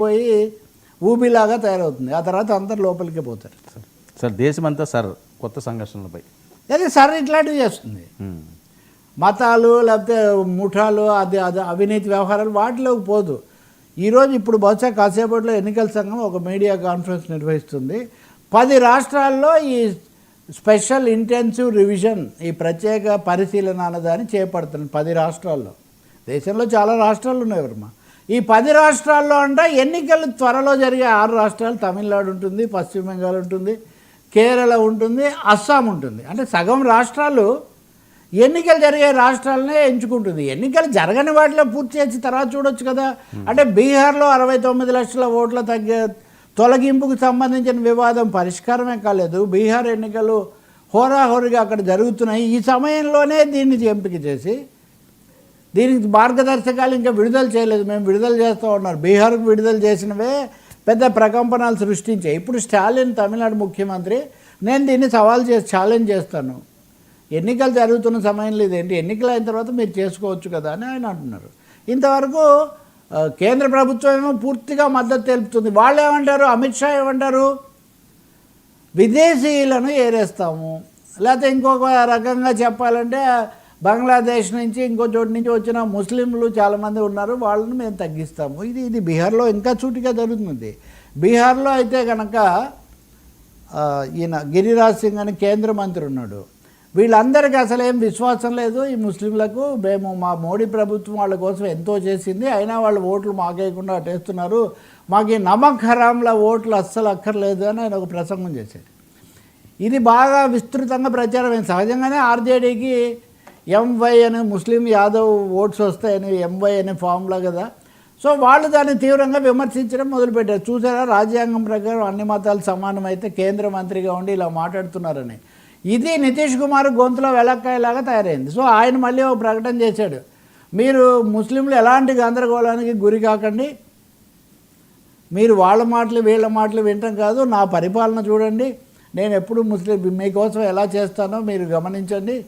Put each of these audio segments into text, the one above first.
పోయి ఊబిలాగా తయారవుతుంది. ఆ తర్వాత అందరు లోపలికి పోతారు. సార్ దేశమంతా సార్ కొత్త సంఘర్షణలపై అదే సార్ ఇట్లాంటివి చేస్తుంది. మతాలు లేకపోతే ముఠాలు అది అవినీతి వ్యవహారాలు వాటిలోకి పోదు. ఈరోజు ఇప్పుడు బహుశా కాసేపట్లో ఎన్నికల సంఘం ఒక మీడియా కాన్ఫరెన్స్ నిర్వహిస్తుంది. 10 రాష్ట్రాల్లో ఈ స్పెషల్ ఇంటెన్సివ్ రివిజన్, ఈ ప్రత్యేక పరిశీలన అన్నదాన్ని చేపడుతుంది 10 రాష్ట్రాల్లో. దేశంలో చాలా రాష్ట్రాలు ఉన్నాయి వర్మ. ఈ 10 రాష్ట్రాల్లో అంటే ఎన్నికలు త్వరలో జరిగే 6 రాష్ట్రాలు, తమిళనాడు ఉంటుంది, పశ్చిమ బెంగాల్ ఉంటుంది, కేరళ ఉంటుంది, అస్సాం ఉంటుంది. అంటే సగం రాష్ట్రాలు ఎన్నికలు జరిగే రాష్ట్రాలనే ఎంచుకుంటుంది. ఎన్నికలు జరగని వాటిలో పూర్తి చేసి తర్వాత చూడొచ్చు కదా. అంటే బీహార్లో 69 లక్షల ఓట్ల తొలగింపుకు సంబంధించిన వివాదం పరిష్కారమే కాలేదు. బీహార్ ఎన్నికలు హోరాహోరీగా అక్కడ జరుగుతున్నాయి. ఈ సమయంలోనే దీన్ని ఎంపిక చేసి దీనికి మార్గదర్శకాలు ఇంకా విడుదల చేయలేదు. మేము విడుదల చేస్తూ ఉన్నారు. బీహార్కు విడుదల చేసినవే పెద్ద ప్రకంపనలు సృష్టించాయి. ఇప్పుడు స్టాలిన్ తమిళనాడు ముఖ్యమంత్రి, నేను దీన్ని సవాల్ చేసి ఛాలెంజ్ చేస్తాను, ఎన్నికలు జరుగుతున్న సమయంలో ఇదేంటి, ఎన్నికలు అయిన తర్వాత మీరు చేసుకోవచ్చు కదా అని ఆయన అంటున్నారు. ఇంతవరకు కేంద్ర ప్రభుత్వం ఏమో పూర్తిగా మద్దతు తెలుపుతుంది. వాళ్ళు ఏమంటారు, అమిత్ షా ఏమంటారు, విదేశీయులను ఏరేస్తాము, లేకపోతే ఇంకొక రకంగా చెప్పాలంటే బంగ్లాదేశ్ నుంచి ఇంకో చోటు నుంచి వచ్చిన ముస్లింలు చాలామంది ఉన్నారు, వాళ్ళని మేము తగ్గిస్తాము. ఇది బీహార్లో ఇంకా సూటిగా జరుగుతుంది. బీహార్లో అయితే కనుక ఈయన గిరిరాజ్ సింగ్ అని కేంద్ర మంత్రి ఉన్నాడు. వీళ్ళందరికీ అసలు ఏం విశ్వాసం లేదు ఈ ముస్లింలకు. మేము మా మోడీ ప్రభుత్వం వాళ్ళ కోసం ఎంతో చేసింది, అయినా వాళ్ళు ఓట్లు మాకేయకుండా అటేస్తున్నారు, మాకు ఈ నమక్ హరాంల ఓట్లు అస్సలు అక్కర్లేదు అని ఆయన ఒక ప్రసంగం చేశాడు. ఇది బాగా విస్తృతంగా ప్రచారం అయింది. సహజంగానే ఆర్జేడీకి ఎంవై అని ముస్లిం యాదవ్ ఓట్స్ వస్తాయని ఎంవై అనే ఫామ్లా కదా. సో వాళ్ళు దాన్ని తీవ్రంగా విమర్శించడం మొదలుపెట్టారు. చూసారా, రాజ్యాంగం ప్రకారం అన్ని మతాలు సమానమైతే కేంద్ర మంత్రిగా ఉండి ఇలా మాట్లాడుతున్నారని. ఇది నితీష్ కుమార్ గొంతులో వెలక్కాయలాగా తయారైంది. సో ఆయన మళ్ళీ ఒక ప్రకటన చేశాడు, మీరు ముస్లింలు ఎలాంటి గందరగోళానికి గురి కాకండి, మీరు వాళ్ళ మాటలు వీళ్ళ మాటలు వినటం కాదు, నా పరిపాలన చూడండి, నేను ఎప్పుడు ముస్లిం మీకోసం ఎలా చేస్తానో మీరు గమనించండి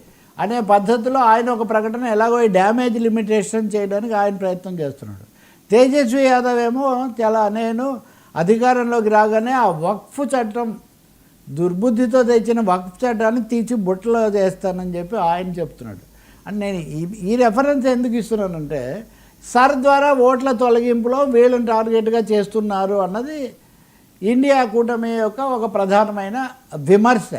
అనే పద్ధతిలో ఆయన ఒక ప్రకటన ఎలాగో ఈ డ్యామేజ్ లిమిటేషన్ చేయడానికి ఆయన ప్రయత్నం చేస్తున్నాడు. తేజస్వి యాదవ్ ఏమో నేను అధికారంలోకి రాగానే ఆ వక్ఫ్ చట్టం, దుర్బుద్ధితో తెచ్చిన వక్ఫ్ చట్టాన్ని తీసి బుట్టలో చేస్తానని చెప్పి ఆయన చెప్తున్నాడు. అని నేను ఈ రెఫరెన్స్ ఎందుకు ఇస్తున్నానంటే, సర్ ద్వారా ఓట్ల తొలగింపులో వీళ్ళని టార్గెట్గా చేస్తున్నారు అన్నది ఇండియా కూటమి యొక్క ఒక ప్రధానమైన విమర్శ.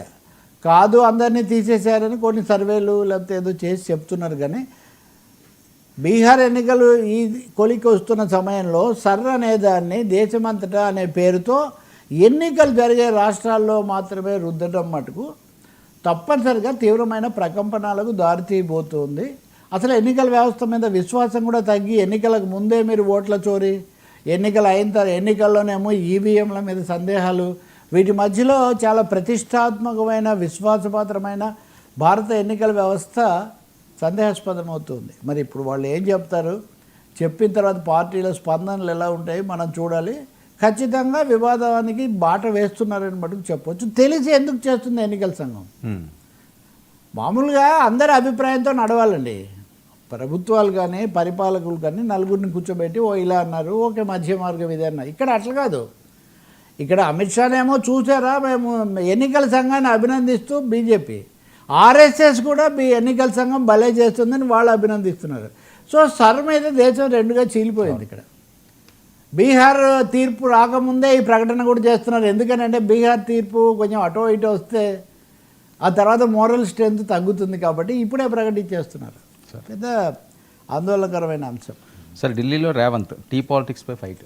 కాదు అందరినీ తీసేశారని కొన్ని సర్వేలు లేకపోతే ఏదో చేసి చెప్తున్నారు. కానీ బీహార్ ఎన్నికలు ఈ కొలికి వస్తున్న సమయంలో సర్ అనేదాన్ని దేశమంతటా అనే పేరుతో ఎన్నికలు జరిగే రాష్ట్రాల్లో మాత్రమే రుద్దడం మటుకు తప్పనిసరిగా తీవ్రమైన ప్రకంపనలకు దారితీయబోతుంది. అసలు ఎన్నికల వ్యవస్థ మీద విశ్వాసం కూడా తగ్గి, ఎన్నికలకు ముందే మీరు ఓట్ల చోరీ, ఎన్నికలు అయిన తర్వాత ఎన్నికల్లోనేమో ఈవీఎంల మీద సందేహాలు, వీటి మధ్యలో చాలా ప్రతిష్టాత్మకమైన విశ్వాసపాత్రమైన భారత ఎన్నికల వ్యవస్థ సందేహాస్పదమవుతుంది. మరి ఇప్పుడు వాళ్ళు ఏం చెప్తారు, చెప్పిన తర్వాత పార్టీల స్పందనలు ఎలా ఉంటాయి మనం చూడాలి. ఖచ్చితంగా వివాదానికి బాట వేస్తున్నారని మటుకు చెప్పవచ్చు. తెలిసి ఎందుకు చేస్తుంది ఎన్నికల సంఘం? మామూలుగా అందరి అభిప్రాయంతో నడవాలండి. ప్రభుత్వాలు కానీ పరిపాలకులు కానీ నలుగురిని కూర్చోబెట్టి ఇలా అన్నారు, ఓకే మధ్య మార్గం ఇది అన్నారు. ఇక్కడ అట్లా కాదు. ఇక్కడ అమిత్ షానేమో చూసారా, మేము ఎన్నికల సంఘాన్ని అభినందిస్తూ బీజేపీ, ఆర్ఎస్ఎస్ కూడా ఎన్నికల సంఘం భలే చేస్తుందని వాళ్ళు అభినందిస్తున్నారు. సో సర్ మీద దేశం రెండుగా చీలిపోయింది. ఇక్కడ బీహార్ తీర్పు రాకముందే ఈ ప్రకటన కూడా చేస్తున్నారు. ఎందుకంటే బీహార్ తీర్పు కొంచెం అటో ఇటో వస్తే ఆ తర్వాత మోరల్ స్ట్రెంత్ తగ్గుతుంది కాబట్టి ఇప్పుడే ప్రకటించేస్తున్నారు. పెద్ద ఆందోళనకరమైన అంశం. సార్ ఢిల్లీలో రేవంత్ టీ పాలిటిక్స్పై ఫైట్.